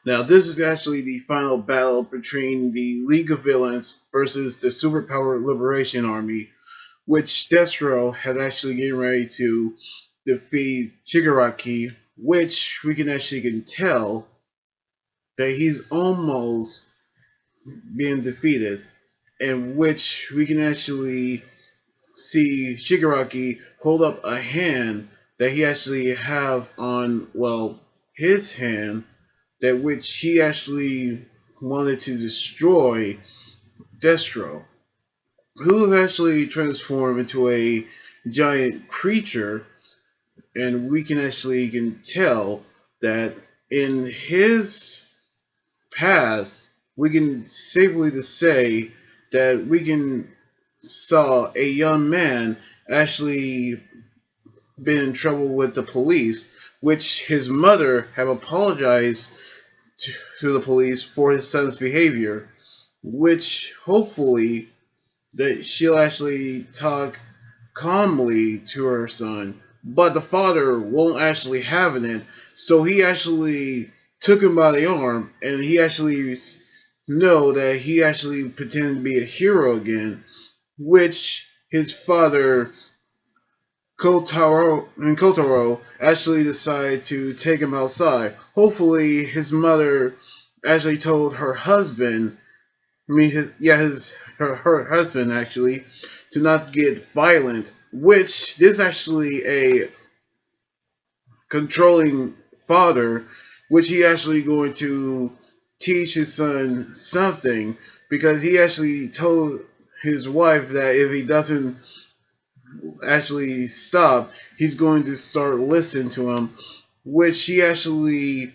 Now, this is actually the final battle between the League of Villains versus the Superpower Liberation Army, which Destro has actually getting ready to defeat Shigaraki, which we can actually can tell that he's almost being defeated, in which we can actually see Shigaraki hold up a hand that he actually have on, well, his hand, that which he actually wanted to destroy Destro, who was actually transformed into a giant creature, and we can actually can tell that in his past, we can safely to say that we can saw a young man actually been in trouble with the police, which his mother have apologized to the police for his son's behavior, which hopefully that she'll actually talk calmly to her son, but the father won't actually having it, so he actually took him by the arm and he actually know that he actually pretended to be a hero again, which his father Kotaro actually decided to take him outside. Hopefully, his mother actually told her husband, I mean, her husband actually, to not get violent. Which this actually a controlling father, which he actually going to teach his son something because he actually told his wife that if he doesn't actually stop, he's going to start listening to him, which he actually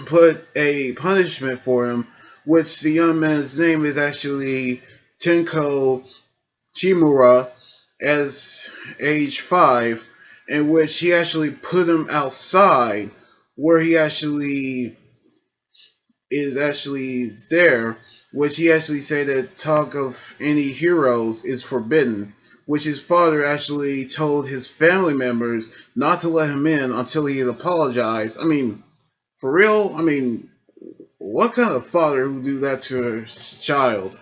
put a punishment for him, which the young man's name is actually Tenko shimura as age 5, in which he actually put him outside where he actually is actually there, which he actually said that talk of any heroes is forbidden, which his father actually told his family members not to let him in until he had apologized. I mean, for real? I mean, what kind of father would do that to his child?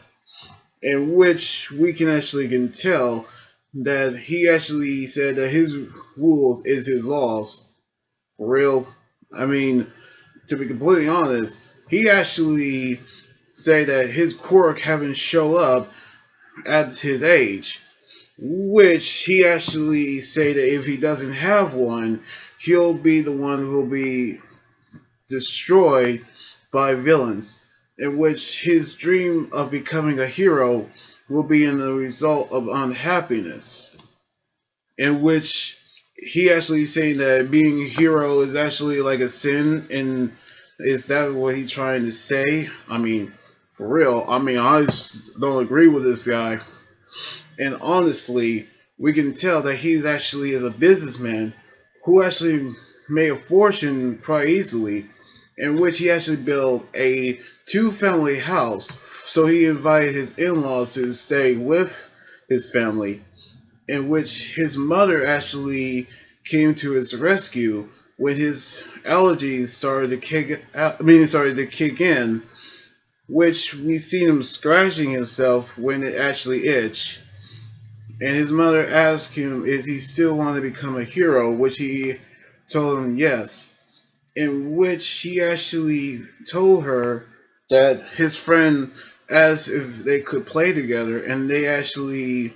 In which we can actually can tell that he actually said that his rules is his laws. For real? I mean, to be completely honest, he actually say that his quirk haven't show up at his age, which he actually say that if he doesn't have one, he'll be the one who will be destroyed by villains, in which his dream of becoming a hero will be in the result of unhappiness, in which he actually saying that being a hero is actually like a sin, and is that what he's trying to say? I mean, for real, I mean, I just don't agree with this guy. And honestly, we can tell that he's actually is a businessman who actually made a fortune quite easily, in which he actually built a two-family house. So he invited his in-laws to stay with his family, in which his mother actually came to his rescue when his allergies started to started to kick in, which we seen him scratching himself when it actually itched. And his mother asked him, "Is he still want to become a hero?" Which he told him yes. In which he actually told her that his friend asked if they could play together, and they actually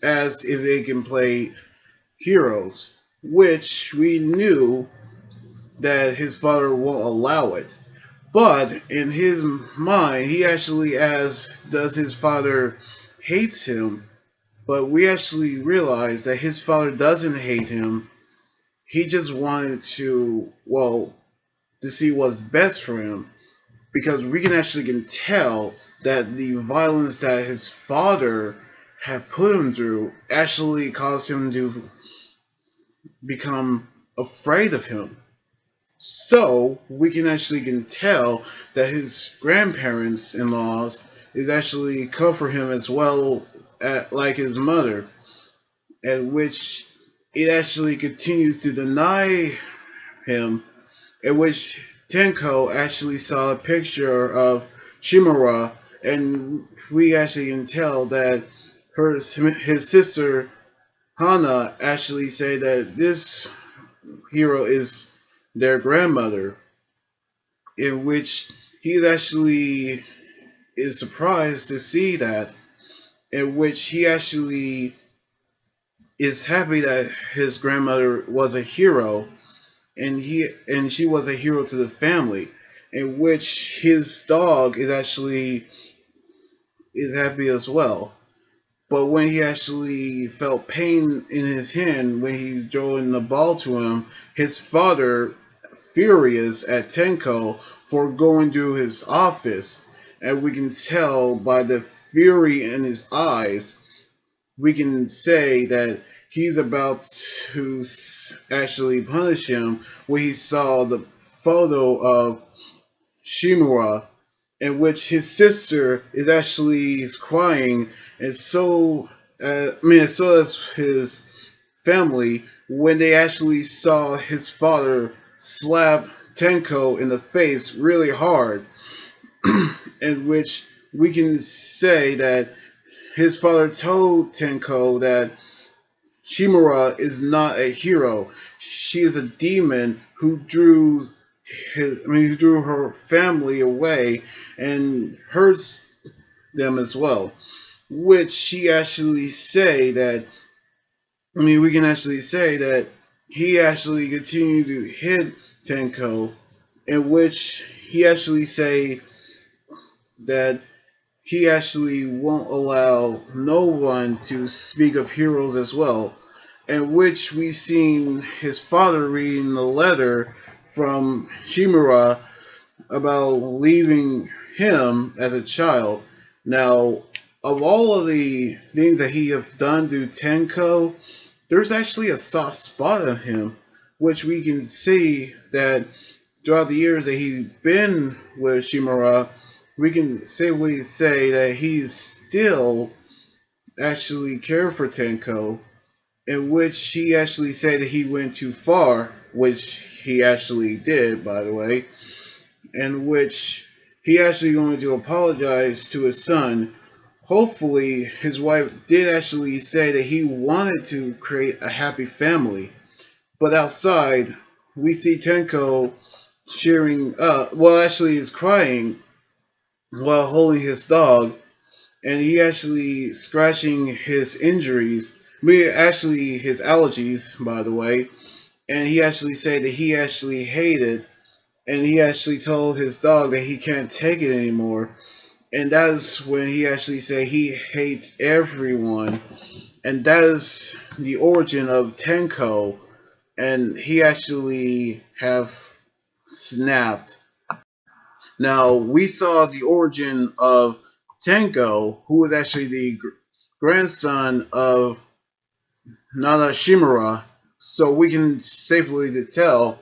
asked if they can play heroes, which we knew that his father won't allow it. But in his mind, he actually asks, does his father hates him? But we actually realize that his father doesn't hate him. He just wanted to, well, to see what's best for him, because we can tell that the violence that his father had put him through actually caused him to become afraid of him. So we can tell that his grandparents in laws is actually comfort him as well like his mother, at which it actually continues to deny him, in which Tenko actually saw a picture of Shimura, and we actually can tell that his sister Hana actually say that this hero is their grandmother, in which he actually is surprised to see that, in which he actually is happy that his grandmother was a hero, and she was a hero to the family, in which his dog is actually is happy as well. But when he actually felt pain in his hand when he's throwing the ball to him, his father furious at Tenko for going to his office, and we can tell by the fury in his eyes, we can say that he's about to actually punish him when he saw the photo of Shimura, in which his sister is actually crying, and so is his family when they actually saw his father slap Tenko in the face really hard, in which we can say that his father told Tenko that Shimura is not a hero. She is a demon who who drew her family away and hurts them as well. Which she actually say that we can actually say that he actually continued to hit Tenko, in which he actually say that he actually won't allow no one to speak of heroes as well, in which we seen his father reading the letter from Shimura about leaving him as a child. Now, of all of the things that he have done to Tenko, there's actually a soft spot of him, which we can see that throughout the years that he's been with Shimura, we can safely say that he's still actually care for Tenko, in which he actually said that he went too far, which he actually did, by the way, in which he actually going to apologize to his son. Hopefully, his wife did actually say that he wanted to create a happy family, but outside, we see Tenko cheering up. Well, actually, he's crying while holding his dog, and he actually scratching his injuries. Actually, his allergies, by the way. And he actually said that he actually hated, and he actually told his dog that he can't take it anymore. And that is when he actually said he hates everyone, and that is the origin of Tenko. And he actually have snapped. Now we saw the origin of Tenko, who was actually the grandson of Nana Shimura. So we can safely tell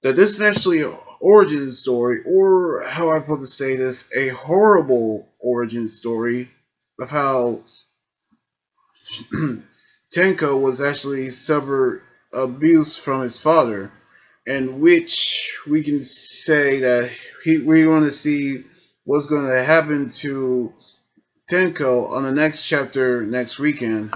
that this is actually an origin story, or how I put to say this, a horrible origin story of how Tenko was actually suffered abuse from his father, in which we can say that we want to see what's going to happen to Tenko on the next chapter next weekend.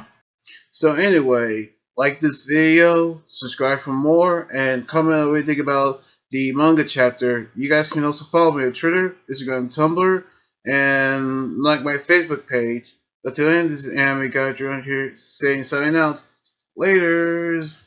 So anyway, like this video, subscribe for more, and comment what you think about the manga chapter. You guys can also follow me on Twitter, Instagram, Tumblr, and like my Facebook page. Until then, this is Anime Guy around here saying signing out. Laters.